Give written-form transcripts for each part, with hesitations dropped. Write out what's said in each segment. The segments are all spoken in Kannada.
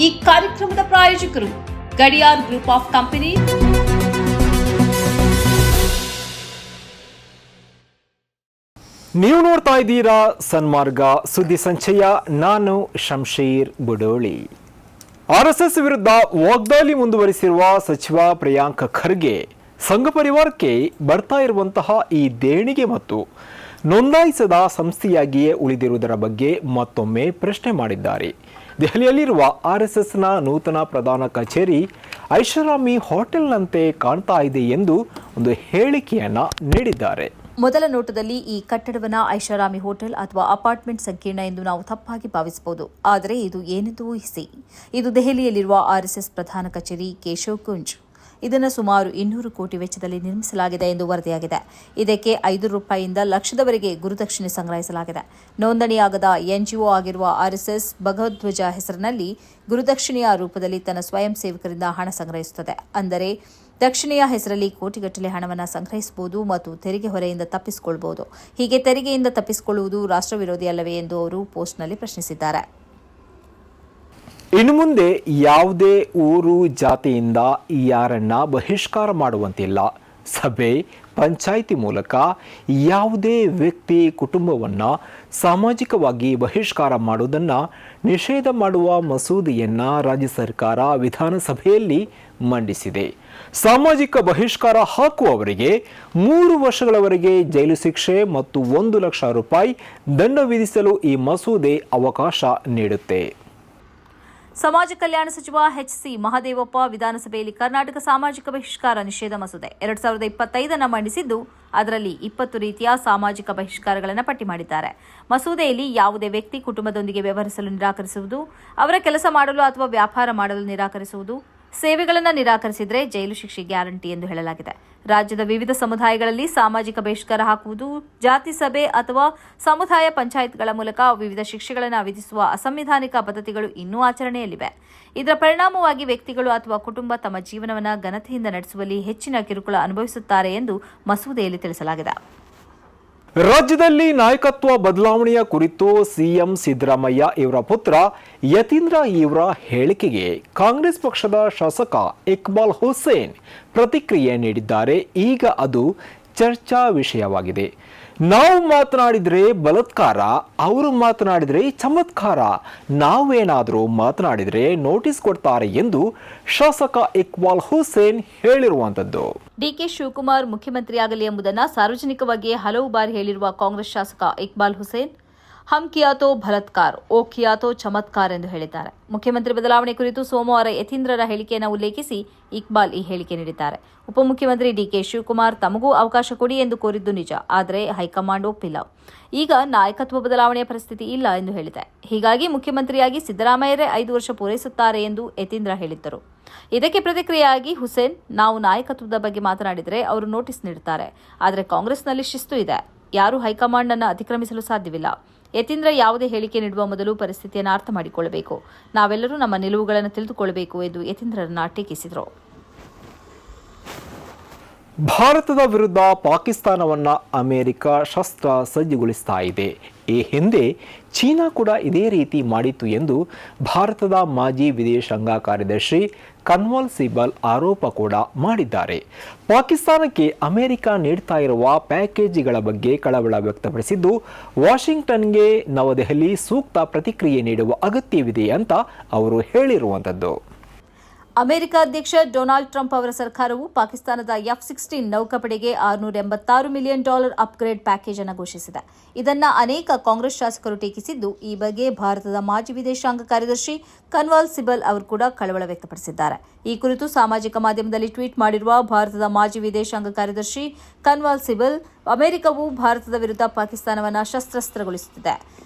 ಈ ಕಾರ್ಯಕ್ರಮದ ಪ್ರಾಯೋಜಕರು ಗಡಿಯಾರ್ ಗ್ರೂಪ್ ಆಫ್ ಕಂಪನಿ. ನೀವು ನೋಡ್ತಾ ಇದ್ದೀರಾ ಸನ್ಮಾರ್ಗ ಸುದ್ದಿ ಸಂಚಯ. ನಾನು ಶಂಶೀರ್ ಬುಡೋಳಿ. ಆರ್ಎಸ್ಎಸ್ ವಿರುದ್ಧ ವಾಗ್ದಾಳಿ ಮುಂದುವರಿಸಿರುವ ಸಚಿವ ಪ್ರಿಯಾಂಕ್ ಖರ್ಗೆ ಸಂಘ ಪರಿವಾರಕ್ಕೆ ಬರ್ತಾ ಇರುವಂತಹ ಈ ದೇಣಿಗೆ ಮತ್ತು ನೋಂದಾಯಿಸದ ಸಂಸ್ಥೆಯಾಗಿಯೇ ಉಳಿದಿರುವುದರ ಬಗ್ಗೆ ಮತ್ತೊಮ್ಮೆ ಪ್ರಶ್ನೆ ಮಾಡಿದ್ದಾರೆ. ದೆಹಲಿಯಲ್ಲಿರುವ ಆರ್ಎಸ್ಎಸ್ನ ನೂತನ ಪ್ರಧಾನ ಕಚೇರಿ ಐಷಾರಾಮಿ ಹೋಟೆಲ್ನಂತೆ ಕಾಣ್ತಾ ಇದೆ ಎಂದು ಒಂದು ಹೇಳಿಕೆಯನ್ನ ನೀಡಿದ್ದಾರೆ. ಮೊದಲ ನೋಟದಲ್ಲಿ ಈ ಕಟ್ಟಡವನ್ನು ಐಷಾರಾಮಿ ಹೋಟೆಲ್ ಅಥವಾ ಅಪಾರ್ಟ್ಮೆಂಟ್ ಸಂಕೀರ್ಣ ಎಂದು ನಾವು ತಪ್ಪಾಗಿ ಭಾವಿಸಬಹುದು. ಆದರೆ ಇದು ಏನೆಂದು ಊಹಿಸಿ. ಇದು ದೆಹಲಿಯಲ್ಲಿರುವ ಆರ್ಎಸ್ಎಸ್ ಪ್ರಧಾನ ಕಚೇರಿ ಕೇಶವ್ ಕುಂಜ್. ಇದನ್ನು ಸುಮಾರು 200 ಕೋಟಿ ವೆಚ್ಚದಲ್ಲಿ ನಿರ್ಮಿಸಲಾಗಿದೆ ಎಂದು ವರದಿಯಾಗಿದೆ. ಇದಕ್ಕೆ ₹5 ಲಕ್ಷದವರೆಗೆ ಗುರುದಕ್ಷಿಣೆ ಸಂಗ್ರಹಿಸಲಾಗಿದೆ. ನೋಂದಣಿಯಾಗದ ಎನ್ಜಿಒ ಆಗಿರುವ ಆರ್ಎಸ್ಎಸ್ ಭಗವಧ್ವಜ ಹೆಸರಿನಲ್ಲಿ ಗುರುದಕ್ಷಿಣೆಯ ರೂಪದಲ್ಲಿ ತನ್ನ ಸ್ವಯಂ ಸೇವಕರಿಂದ ಹಣ ಸಂಗ್ರಹಿಸುತ್ತದೆ. ಅಂದರೆ ದಕ್ಷಿಣೆಯ ಹೆಸರಲ್ಲಿ ಕೋಟಿಗಟ್ಟಲೆ ಹಣವನ್ನು ಸಂಗ್ರಹಿಸಬಹುದು ಮತ್ತು ತೆರಿಗೆ ಹೊರೆಯಿಂದ ತಪ್ಪಿಸಿಕೊಳ್ಳಬಹುದು. ಹೀಗೆ ತೆರಿಗೆಯಿಂದ ತಪ್ಪಿಸಿಕೊಳ್ಳುವುದು ರಾಷ್ಟ್ರವಿರೋಧಿ ಅಲ್ಲವೇ ಎಂದು ಅವರು ಪೋಸ್ಟ್ನಲ್ಲಿ ಪ್ರಶ್ನಿಸಿದ್ದಾರೆ. ಇನ್ನು ಮುಂದೆ ಯಾವುದೇ ಊರು ಜಾತಿಯಿಂದ ಯಾರನ್ನ ಬಹಿಷ್ಕಾರ ಮಾಡುವಂತಿಲ್ಲ. ಸಭೆ ಪಂಚಾಯಿತಿ ಮೂಲಕ ಯಾವುದೇ ವ್ಯಕ್ತಿ ಕುಟುಂಬವನ್ನು ಸಾಮಾಜಿಕವಾಗಿ ಬಹಿಷ್ಕಾರ ಮಾಡುವುದನ್ನು ನಿಷೇಧ ಮಾಡುವ ಮಸೂದೆಯನ್ನು ರಾಜ್ಯ ಸರ್ಕಾರ ವಿಧಾನಸಭೆಯಲ್ಲಿ ಮಂಡಿಸಿದೆ. ಸಾಮಾಜಿಕ ಬಹಿಷ್ಕಾರ ಹಾಕುವವರಿಗೆ 3 ವರ್ಷಗಳವರೆಗೆ ಜೈಲು ಶಿಕ್ಷೆ ಮತ್ತು ₹1 ಲಕ್ಷ ದಂಡ ವಿಧಿಸಲು ಈ ಮಸೂದೆ ಅವಕಾಶ ನೀಡುತ್ತೆ. ಸಮಾಜ ಕಲ್ಯಾಣ ಸಚಿವ ಎಚ್.ಸಿ. ಮಹದೇವಪ್ಪ ವಿಧಾನಸಭೆಯಲ್ಲಿ ಕರ್ನಾಟಕ ಸಾಮಾಜಿಕ ಬಹಿಷ್ಕಾರ ನಿಷೇಧ ಮಸೂದೆ 2025 ಮಂಡಿಸಿದ್ದು, ಅದರಲ್ಲಿ 20 ರೀತಿಯ ಸಾಮಾಜಿಕ ಬಹಿಷ್ಕಾರಗಳನ್ನು ಪಟ್ಟಿ ಮಾಡಿದ್ದಾರೆ. ಮಸೂದೆಯಲ್ಲಿ ಯಾವುದೇ ವ್ಯಕ್ತಿ ಕುಟುಂಬದೊಂದಿಗೆ ವ್ಯವಹರಿಸಲು ನಿರಾಕರಿಸುವುದು, ಅವರ ಕೆಲಸ ಮಾಡಲು ಅಥವಾ ವ್ಯಾಪಾರ ಮಾಡಲು ನಿರಾಕರಿಸುವುದು, ಸೇವೆಗಳನ್ನು ನಿರಾಕರಿಸಿದರೆ ಜೈಲು ಶಿಕ್ಷೆ ಗ್ಯಾರಂಟಿ ಎಂದು ಹೇಳಲಾಗಿದೆ. ರಾಜ್ಯದ ವಿವಿಧ ಸಮುದಾಯಗಳಲ್ಲಿ ಸಾಮಾಜಿಕ ಬಹಿಷ್ಕಾರ ಹಾಕುವುದು, ಜಾತಿ ಸಭೆ ಅಥವಾ ಸಮುದಾಯ ಪಂಚಾಯತ್ಗಳ ಮೂಲಕ ವಿವಿಧ ಶಿಕ್ಷೆಗಳನ್ನು ವಿಧಿಸುವ ಅಸಂವಿಧಾನಿಕ ಪದ್ಧತಿಗಳು ಇನ್ನೂ ಆಚರಣೆಯಲ್ಲಿವೆ. ಇದರ ಪರಿಣಾಮವಾಗಿ ವ್ಯಕ್ತಿಗಳು ಅಥವಾ ಕುಟುಂಬ ತಮ್ಮ ಜೀವನವನ್ನು ಘನತೆಯಿಂದ ನಡೆಸುವಲ್ಲಿ ಹೆಚ್ಚಿನ ಕಿರುಕುಳ ಅನುಭವಿಸುತ್ತಾರೆ ಎಂದು ಮಸೂದೆಯಲ್ಲಿ ತಿಳಿಸಲಾಗಿದೆ. ರಾಜ್ಯದಲ್ಲಿ ನಾಯಕತ್ವ ಬದಲಾವಣೆಯ ಕುರಿತು ಸಿಎಂ ಸಿದ್ದರಾಮಯ್ಯ ಇವರ ಪುತ್ರ ಯತೀಂದ್ರ ಇವರ ಹೇಳಿಕೆಗೆ ಕಾಂಗ್ರೆಸ್ ಪಕ್ಷದ ಶಾಸಕ ಇಕ್ಬಾಲ್ ಹುಸೇನ್ ಪ್ರತಿಕ್ರಿಯೆ ನೀಡಿದ್ದಾರೆ. ಈಗ ಅದು ಚರ್ಚಾ ವಿಷಯವಾಗಿದೆ. ನಾವು ಮಾತನಾಡಿದರೆ ಬಲಾತ್ಕಾರ, ಅವರು ಮಾತನಾಡಿದರೆ ಚಮತ್ಕಾರ, ನಾವೇನಾದರೂ ಮಾತನಾಡಿದರೆ ನೋಟಿಸ್ ಕೊಡ್ತಾರೆ ಎಂದು ಶಾಸಕ ಇಕ್ಬಾಲ್ ಹುಸೇನ್ ಹೇಳಿರುವಂತದ್ದು. ಡಿಕೆ ಶಿವಕುಮಾರ್ ಮುಖ್ಯಮಂತ್ರಿಯಾಗಲಿ ಎಂಬುದನ್ನು ಸಾರ್ವಜನಿಕವಾಗಿಯೇ ಹಲವು ಬಾರಿ ಹೇಳಿರುವ ಕಾಂಗ್ರೆಸ್ ಶಾಸಕ ಇಕ್ಬಾಲ್ ಹುಸೇನ್ ಹಮ್ ಕಿಯಾ ತೋ ಬಲಾತ್ಕಾರ್, ಓ ಕಿಯಾ ತೋ ಚಮತ್ಕಾರ್ ಎಂದು ಹೇಳಿದ್ದಾರೆ. ಮುಖ್ಯಮಂತ್ರಿ ಬದಲಾವಣೆ ಕುರಿತು ಸೋಮವಾರ ಯತೀಂದ್ರರ ಹೇಳಿಕೆಯನ್ನು ಉಲ್ಲೇಖಿಸಿ ಇಕ್ಬಾಲ್ ಈ ಹೇಳಿಕೆ ನೀಡಿದ್ದಾರೆ. ಉಪಮುಖ್ಯಮಂತ್ರಿ ಡಿಕೆ ಶಿವಕುಮಾರ್ ತಮಗೂ ಅವಕಾಶ ಕೊಡಿ ಎಂದು ಕೋರಿದ್ದು ನಿಜ, ಆದರೆ ಹೈಕಮಾಂಡ್ ಒಪ್ಪಿಲ್ಲ. ಈಗ ನಾಯಕತ್ವ ಬದಲಾವಣೆಯ ಪರಿಸ್ಥಿತಿ ಇಲ್ಲ ಎಂದು ಹೇಳಿದೆ. ಹೀಗಾಗಿ ಮುಖ್ಯಮಂತ್ರಿಯಾಗಿ ಸಿದ್ದರಾಮಯ್ಯರೇ 5 ವರ್ಷ ಪೂರೈಸುತ್ತಾರೆ ಎಂದು ಯತೀಂದ್ರ ಹೇಳಿದ್ದರು. ಇದಕ್ಕೆ ಪ್ರತಿಕ್ರಿಯೆಯಾಗಿ ಹುಸೇನ್, ನಾವು ನಾಯಕತ್ವದ ಬಗ್ಗೆ ಮಾತನಾಡಿದರೆ ಅವರು ನೋಟಿಸ್ ನೀಡುತ್ತಾರೆ, ಆದರೆ ಕಾಂಗ್ರೆಸ್ನಲ್ಲಿ ಶಿಸ್ತು ಇದೆ, ಯಾರೂ ಹೈಕಮಾಂಡ್ ಅನ್ನು ಅತಿಕ್ರಮಿಸಲು ಸಾಧ್ಯವಿಲ್ಲ. ಯತೀಂದ್ರ ಯಾವುದೇ ಹೇಳಿಕೆ ನೀಡುವ ಮೊದಲು ಪರಿಸ್ಥಿತಿಯನ್ನು ಅರ್ಥ ಮಾಡಿಕೊಳ್ಳಬೇಕು, ನಾವೆಲ್ಲರೂ ನಮ್ಮ ನಿಲುವುಗಳನ್ನು ತಿಳಿದುಕೊಳ್ಳಬೇಕು ಎಂದು ಯತೀಂದ್ರರನ್ನ ಟೀಕಿಸಿದರು. ಭಾರತದ ವಿರುದ್ಧ ಪಾಕಿಸ್ತಾನವನ್ನು ಅಮೆರಿಕ ಶಸ್ತ್ರ ಸಜ್ಜುಗೊಳಿಸ್ತಾ ಇದೆ. ಈ ಹಿಂದೆ ಚೀನಾ ಕೂಡ ಇದೇ ರೀತಿ ಮಾಡಿತ್ತು ಎಂದು ಭಾರತದ ಮಾಜಿ ವಿದೇಶಾಂಗ ಕಾರ್ಯದರ್ಶಿ ಕನ್ವಾಲ್ ಸಿಬಲ್ ಆರೋಪ ಕೂಡ ಮಾಡಿದ್ದಾರೆ. ಪಾಕಿಸ್ತಾನಕ್ಕೆ ಅಮೆರಿಕ ನೀಡ್ತಾ ಇರುವ ಪ್ಯಾಕೇಜ್ಗಳ ಬಗ್ಗೆ ಕಳವಳ ವ್ಯಕ್ತಪಡಿಸಿದ್ದು, ವಾಷಿಂಗ್ಟನ್ಗೆ ನವದೆಹಲಿ ಸೂಕ್ತ ಪ್ರತಿಕ್ರಿಯೆ ನೀಡುವ ಅಗತ್ಯವಿದೆ ಅಂತ ಅವರು ಹೇಳಿರುವಂಥದ್ದು. ಅಮೆರಿಕ ಅಧ್ಯಕ್ಷ ಡೊನಾಲ್ಡ್ ಟ್ರಂಪ್ ಅವರ ಸರ್ಕಾರವು ಪಾಕಿಸ್ತಾನದ F-16 ನೌಕಾಪಡೆಗೆ $686 ಮಿಲಿಯನ್ ಅಪ್ಗ್ರೇಡ್ ಪ್ಯಾಕೇಜ್ ಅನ್ನು ಘೋಷಿಸಿದೆ. ಇದನ್ನು ಅನೇಕ ಕಾಂಗ್ರೆಸ್ ಶಾಸಕರು ಟೀಕಿಸಿದ್ದು, ಈ ಬಗ್ಗೆ ಭಾರತದ ಮಾಜಿ ವಿದೇಶಾಂಗ ಕಾರ್ಯದರ್ಶಿ ಕನ್ವಾಲ್ ಸಿಬಲ್ ಅವರು ಕೂಡ ಕಳವಳ ವ್ಯಕ್ತಪಡಿಸಿದ್ದಾರೆ. ಈ ಕುರಿತು ಸಾಮಾಜಿಕ ಮಾಧ್ಯಮದಲ್ಲಿ ಟ್ವೀಟ್ ಮಾಡಿರುವ ಭಾರತದ ಮಾಜಿ ವಿದೇಶಾಂಗ ಕಾರ್ಯದರ್ಶಿ ಕನ್ವಾಲ್ ಸಿಬಲ್, ಅಮೆರಿಕವು ಭಾರತದ ವಿರುದ್ಧ ಪಾಕಿಸ್ತಾನವನ್ನು ಶಸ್ತ್ರಾಸ್ತ್ರಗೊಳಿಸುತ್ತಿದೆ.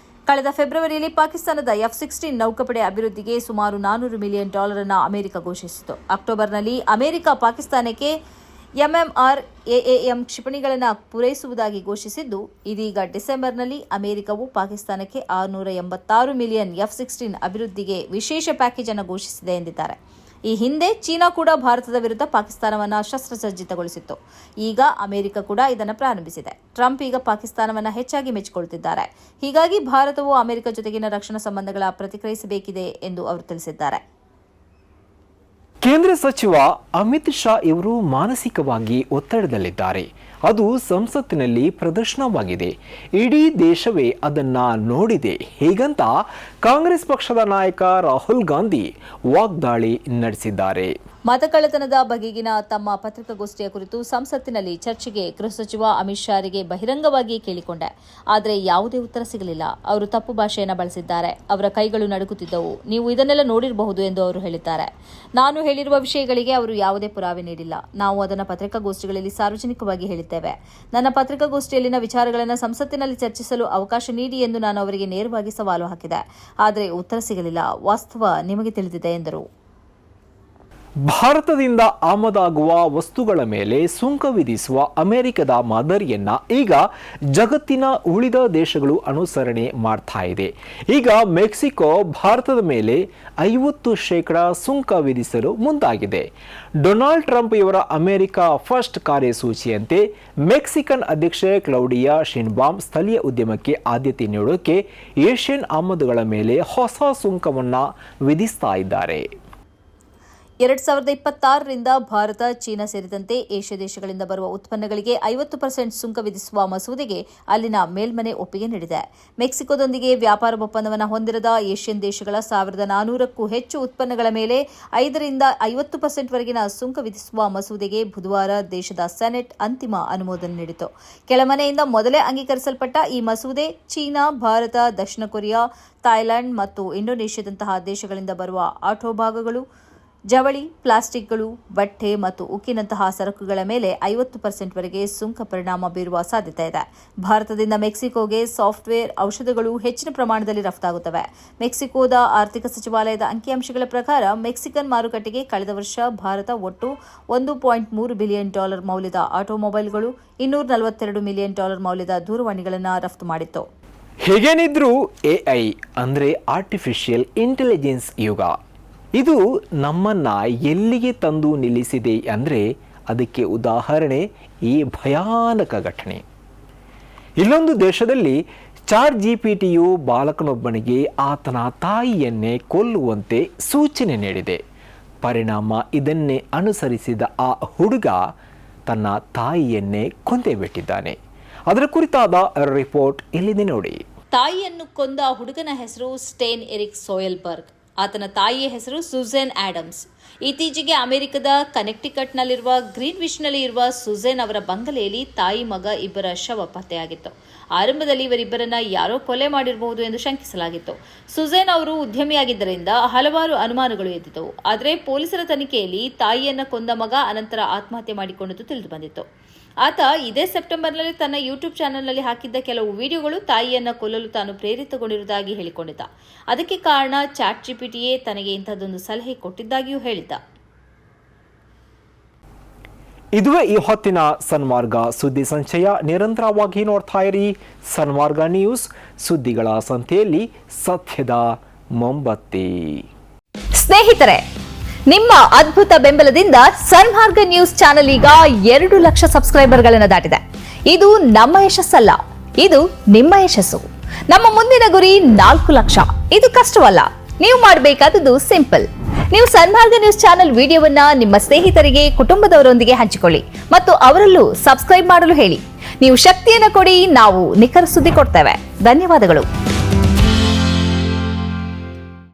ಕಳೆದ ಫೆಬ್ರವರಿಯಲ್ಲಿ ಪಾಕಿಸ್ತಾನದ F-16 ನೌಕಾಪಡೆ ಅಭಿವೃದ್ಧಿಗೆ ಸುಮಾರು $400 ಮಿಲಿಯನ್ ಅನ್ನು ಅಮೆರಿಕ ಘೋಷಿಸಿತು. ಅಕ್ಟೋಬರ್ನಲ್ಲಿ ಅಮೆರಿಕ ಪಾಕಿಸ್ತಾನಕ್ಕೆ MMR AAM ಕ್ಷಿಪಣಿಗಳನ್ನು ಪೂರೈಸುವುದಾಗಿ ಘೋಷಿಸಿದ್ದು, ಇದೀಗ ಡಿಸೆಂಬರ್ನಲ್ಲಿ ಅಮೆರಿಕವು ಪಾಕಿಸ್ತಾನಕ್ಕೆ $686 ಮಿಲಿಯನ್ F-16 ಅಭಿವೃದ್ಧಿಗೆ ವಿಶೇಷ ಪ್ಯಾಕೇಜ್ ಅನ್ನು ಘೋಷಿಸಿದೆ ಎಂದಿದ್ದಾರೆ. ಈ ಹಿಂದೆ ಚೀನಾ ಕೂಡ ಭಾರತದ ವಿರುದ್ಧ ಪಾಕಿಸ್ತಾನವನ್ನು ಶಸ್ತ್ರಸಜ್ಜಿತಗೊಳಿಸಿತ್ತು. ಈಗ ಅಮೆರಿಕ ಕೂಡ ಇದನ್ನು ಪ್ರಾರಂಭಿಸಿದೆ. ಟ್ರಂಪ್ ಈಗ ಪಾಕಿಸ್ತಾನವನ್ನು ಹೆಚ್ಚಾಗಿ ಮೆಚ್ಚಿಕೊಳ್ಳುತ್ತಿದ್ದಾರೆ. ಹೀಗಾಗಿ ಭಾರತವು ಅಮೆರಿಕ ಜೊತೆಗಿನ ರಕ್ಷಣಾ ಸಂಬಂಧಗಳ ಪ್ರತಿಕ್ರಿಯಿಸಬೇಕಿದೆ ಎಂದು ಅವರು ತಿಳಿಸಿದ್ದಾರೆ. ಕೇಂದ್ರ ಸಚಿವ ಅಮಿತ್ ಶಾ ಇವರು ಮಾನಸಿಕವಾಗಿ ಒತ್ತಡದಲ್ಲಿದ್ದಾರೆ. ಅದು ಸಂಸತ್ತಿನಲ್ಲಿ ಪ್ರದರ್ಶನವಾಗಿದೆ. ಇಡೀ ದೇಶವೇ ಅದನ್ನ ನೋಡಿದೆ. ಹೀಗಂತ ಕಾಂಗ್ರೆಸ್ ಪಕ್ಷದ ನಾಯಕ ರಾಹುಲ್ ಗಾಂಧಿ ವಾಗ್ದಾಳಿ ನಡೆಸಿದ್ದಾರೆ. ಮತಕಳ್ಳತನದ ಬಗೆಗಿನ ತಮ್ಮ ಪತ್ರಿಕಾಗೋಷ್ಠಿಯ ಕುರಿತು ಸಂಸತ್ತಿನಲ್ಲಿ ಚರ್ಚೆಗೆ ಗೃಹ ಸಚಿವ ಅಮಿತ್ ಶಾರಿಗೆ ಬಹಿರಂಗವಾಗಿ ಕೇಳಿಕೊಂಡೆ. ಆದರೆ ಯಾವುದೇ ಉತ್ತರ ಸಿಗಲಿಲ್ಲ. ಅವರು ತಪ್ಪು ಭಾಷೆಯನ್ನು ಬಳಸಿದ್ದಾರೆ. ಅವರ ಕೈಗಳು ನಡುಗುತ್ತಿದ್ದವು. ನೀವು ಇದನ್ನೆಲ್ಲ ನೋಡಿರಬಹುದು ಎಂದು ಅವರು ಹೇಳಿದ್ದಾರೆ. ನಾನು ಹೇಳಿರುವ ವಿಷಯಗಳಿಗೆ ಅವರು ಯಾವುದೇ ಪುರಾವೆ ನೀಡಿಲ್ಲ. ನಾವು ಅದನ್ನು ಪತ್ರಿಕಾಗೋಷ್ಠಿಗಳಲ್ಲಿ ಸಾರ್ವಜನಿಕವಾಗಿ ಹೇಳಿದ್ದೇವೆ. ನನ್ನ ಪತ್ರಿಕಾಗೋಷ್ಠಿಯಲ್ಲಿನ ವಿಚಾರಗಳನ್ನು ಸಂಸತ್ತಿನಲ್ಲಿ ಚರ್ಚಿಸಲು ಅವಕಾಶ ನೀಡಿ ಎಂದು ನಾನು ಅವರಿಗೆ ನೇರವಾಗಿ ಸವಾಲು ಹಾಕಿದೆ. ಆದರೆ ಉತ್ತರ ಸಿಗಲಿಲ್ಲ. ವಾಸ್ತವ ನಿಮಗೆ ತಿಳಿದಿದೆ ಎಂದರು. ಭಾರತದಿಂದ ಆಮದಾಗುವ ವಸ್ತುಗಳ ಮೇಲೆ ಸುಂಕ ವಿಧಿಸುವ ಅಮೆರಿಕದ ಮಾದರಿಯನ್ನ ಈಗ ಜಗತ್ತಿನ ಉಳಿದ ದೇಶಗಳು ಅನುಸರಣೆ ಮಾಡ್ತಾ ಇದೆ. ಈಗ ಮೆಕ್ಸಿಕೋ ಭಾರತದ ಮೇಲೆ 50% ಸುಂಕ ವಿಧಿಸಲು ಮುಂದಾಗಿದೆ. ಡೊನಾಲ್ಡ್ ಟ್ರಂಪ್ ಇವರ ಅಮೆರಿಕ ಫಸ್ಟ್ ಕಾರ್ಯಸೂಚಿಯಂತೆ ಮೆಕ್ಸಿಕನ್ ಅಧ್ಯಕ್ಷೆ ಕ್ಲೌಡಿಯಾ ಶಿನ್ಬಾಮ್ ಸ್ಥಳೀಯ ಉದ್ಯಮಕ್ಕೆ ಆದ್ಯತೆ ನೀಡೋಕೆ ಏಷ್ಯನ್ ಆಮದುಗಳ ಮೇಲೆ ಹೊಸ ಸುಂಕವನ್ನು ವಿಧಿಸ್ತಾ ಇದ್ದಾರೆ. 2026ರಿಂದ ಭಾರತ, ಚೀನಾ ಸೇರಿದಂತೆ ಏಷ್ಯಾ ದೇಶಗಳಿಂದ ಬರುವ ಉತ್ಪನ್ನಗಳಿಗೆ 50% ಸುಂಕ ವಿಧಿಸುವ ಮಸೂದೆಗೆ ಅಲ್ಲಿನ ಮೇಲ್ಮನೆ ಒಪ್ಪಿಗೆ ನೀಡಿದೆ. ಮೆಕ್ಸಿಕೋದೊಂದಿಗೆ ವ್ಯಾಪಾರ ಒಪ್ಪಂದವನ್ನು ಹೊಂದಿರದ ಏಷ್ಯನ್ ದೇಶಗಳ 1400ಕ್ಕೂ ಹೆಚ್ಚು ಉತ್ಪನ್ನಗಳ ಮೇಲೆ 5ರಿಂದ 50% ವರೆಗಿನ ಸುಂಕ ವಿಧಿಸುವ ಮಸೂದೆಗೆ ಬುಧವಾರ ದೇಶದ ಸೆನೆಟ್ ಅಂತಿಮ ಅನುಮೋದನೆ ನೀಡಿತು. ಕೆಳಮನೆಯಿಂದ ಮೊದಲೇ ಅಂಗೀಕರಿಸಲ್ಪಟ್ಟ ಈ ಮಸೂದೆ ಚೀನಾ, ಭಾರತ, ದಕ್ಷಿಣ ಕೊರಿಯಾ, ಥಾಯ್ಲೆಂಡ್ ಮತ್ತು ಇಂಡೋನೇಷ್ಯಾದಂತಹ ದೇಶಗಳಿಂದ ಬರುವ ಆಟೋ ಭಾಗಗಳು, ಜವಳಿ, ಪ್ಲಾಸ್ಟಿಕ್ಗಳು, ಬಟ್ಟೆ ಮತ್ತು ಉಕ್ಕಿನಂತಹ ಸರಕುಗಳ ಮೇಲೆ 50% ವರೆಗೆ ಸುಂಕ ಪರಿಣಾಮ ಬೀರುವ ಸಾಧ್ಯತೆ ಇದೆ. ಭಾರತದಿಂದ ಮೆಕ್ಸಿಕೋಗೆ ಸಾಫ್ಟ್ವೇರ್, ಔಷಧಗಳು ಹೆಚ್ಚಿನ ಪ್ರಮಾಣದಲ್ಲಿ ರಫ್ತಾಗುತ್ತವೆ. ಮೆಕ್ಸಿಕೋದ ಆರ್ಥಿಕ ಸಚಿವಾಲಯದ ಅಂಕಿಅಂಶಗಳ ಪ್ರಕಾರ ಮೆಕ್ಸಿಕನ್ ಮಾರುಕಟ್ಟೆಗೆ ಕಳೆದ ವರ್ಷ ಭಾರತ ಒಟ್ಟು $1.3 ಬಿಲಿಯನ್ ಮೌಲ್ಯದ ಆಟೋಮೊಬೈಲ್ಗಳು, $242 ಮಿಲಿಯನ್ ಮೌಲ್ಯದ ದೂರವಾಣಿಗಳನ್ನು ರಫ್ತು ಮಾಡಿತ್ತು. ಹೇಗೇನಿದ್ರೂ ಎಐ ಅಂದರೆ ಆರ್ಟಿಫಿಷಿಯಲ್ ಇಂಟೆಲಿಜೆನ್ಸ್ ಯುಗ. ಇದು ನಮ್ಮನ್ನ ಎಲ್ಲಿಗೆ ತಂದು ನಿಲ್ಲಿಸಿದೆ ಅಂದರೆ ಅದಕ್ಕೆ ಉದಾಹರಣೆ ಈ ಭಯಾನಕ ಘಟನೆ. ಇಲ್ಲೊಂದು ದೇಶದಲ್ಲಿ ChatGPTಯು ಬಾಲಕನೊಬ್ಬನಿಗೆ ಆತನ ತಾಯಿಯನ್ನೇ ಕೊಲ್ಲುವಂತೆ ಸೂಚನೆ ನೀಡಿದೆ. ಪರಿಣಾಮ ಇದನ್ನೇ ಅನುಸರಿಸಿದ ಆ ಹುಡುಗ ತನ್ನ ತಾಯಿಯನ್ನೇ ಕೊಂದೇ ಬಿಟ್ಟಿದ್ದಾನೆ. ಅದರ ಕುರಿತಾದ ರಿಪೋರ್ಟ್ ಇಲ್ಲಿದೆ ನೋಡಿ. ತಾಯಿಯನ್ನು ಕೊಂದ ಹುಡುಗನ ಹೆಸರು ಸ್ಟೇನ್ ಎರಿಕ್ ಸೋಯಲ್ಬರ್ಗ್. ಆತನ ತಾಯಿಯ ಹೆಸರು ಸುಜೇನ್ ಆಡಮ್ಸ್. ಇತ್ತೀಚೆಗೆ ಅಮೆರಿಕದ ಕನೆಕ್ಟಿಕಟ್ನಲ್ಲಿರುವ ಗ್ರೀನ್ವಿಚ್ನಲ್ಲಿ ಇರುವ ಸುಜೇನ್ ಅವರ ಬಂಗಲೆಯಲ್ಲಿ ತಾಯಿ, ಮಗ ಇಬ್ಬರ ಶವ ಪತ್ತೆಯಾಗಿತ್ತು. ಆರಂಭದಲ್ಲಿ ಇವರಿಬ್ಬರನ್ನ ಯಾರೋ ಕೊಲೆ ಮಾಡಿರಬಹುದು ಎಂದು ಶಂಕಿಸಲಾಗಿತ್ತು. ಸುಜೇನ್ ಅವರು ಉದ್ಯಮಿಯಾಗಿದ್ದರಿಂದ ಹಲವಾರು ಅನುಮಾನಗಳು ಎದ್ದಿದ್ದವು. ಆದರೆ ಪೊಲೀಸರ ತನಿಖೆಯಲ್ಲಿ ತಾಯಿಯನ್ನ ಕೊಂದ ಮಗ ಅನಂತರ ಆತ್ಮಹತ್ಯೆ ಮಾಡಿಕೊಂಡದ್ದು ತಿಳಿದು ಬಂದಿತ್ತು. ಆತ ಇದೇ ಸೆಪ್ಟೆಂಬರ್ನಲ್ಲಿ ತನ್ನ ಯೂಟ್ಯೂಬ್ ಚಾನೆಲ್ನಲ್ಲಿ ಹಾಕಿದ್ದ ಕೆಲವು ವಿಡಿಯೋಗಳು ತಾಯಿಯನ್ನ ಕೊಲ್ಲಲು ತಾನು ಪ್ರೇರಿತಗೊಂಡಿರುವುದಾಗಿ ಹೇಳಿಕೊಂಡಿದ್ದ. ಅದಕ್ಕೆ ಕಾರಣ ChatGPTಯೇ ತನಗೆ ಇಂಥದ್ದೊಂದು ಸಲಹೆ ಕೊಟ್ಟಿದ್ದಾಗಿಯೂ ಹೇಳಿದ್ದ. ಇದುವೇ ಈ ಹೊತ್ತಿನ ಸನ್ಮಾರ್ಗ ಸುದ್ದಿ ಸಂಚಯ. ನಿರಂತರವಾಗಿ ನೋಡ್ತಾ ಇರಿ ಸನ್ಮಾರ್ಗ ನ್ಯೂಸ್. ಸುದ್ದಿಗಳ ಸಂತೆಯಲ್ಲಿ ಸತ್ಯದ ಮೊಂಬತ್ತಿ. ಸ್ನೇಹಿತರೆ, ನಿಮ್ಮ ಅದ್ಭುತ ಬೆಂಬಲದಿಂದ ಸನ್ಮಾರ್ಗ ನ್ಯೂಸ್ ಚಾನೆಲ್ ಈಗ 2 ಲಕ್ಷ ಸಬ್ಸ್ಕ್ರೈಬರ್ಗಳನ್ನು ದಾಟಿದೆ. ಇದು ನಮ್ಮ ಯಶಸ್ಸಲ್ಲ, ಇದು ನಿಮ್ಮ ಯಶಸ್ಸು. ನಮ್ಮ ಮುಂದಿನ ಗುರಿ 4 ಲಕ್ಷ. ಇದು ಕಷ್ಟವಲ್ಲ. ನೀವು ಮಾಡಬೇಕಾದದ್ದು ಸಿಂಪಲ್. ನೀವು ಸನ್ಮಾರ್ಗ ನ್ಯೂಸ್ ಚಾನೆಲ್ ವಿಡಿಯೋವನ್ನ ನಿಮ್ಮ ಸ್ನೇಹಿತರಿಗೆ, ಕುಟುಂಬದವರೊಂದಿಗೆ ಹಂಚಿಕೊಳ್ಳಿ ಮತ್ತು ಅವರಲ್ಲೂ ಸಬ್ಸ್ಕ್ರೈಬ್ ಮಾಡಲು ಹೇಳಿ. ನೀವು ಶಕ್ತಿಯನ್ನು ಕೊಡಿ, ನಾವು ನಿಖರ ಸುದ್ದಿ ಕೊಡ್ತೇವೆ. ಧನ್ಯವಾದಗಳು.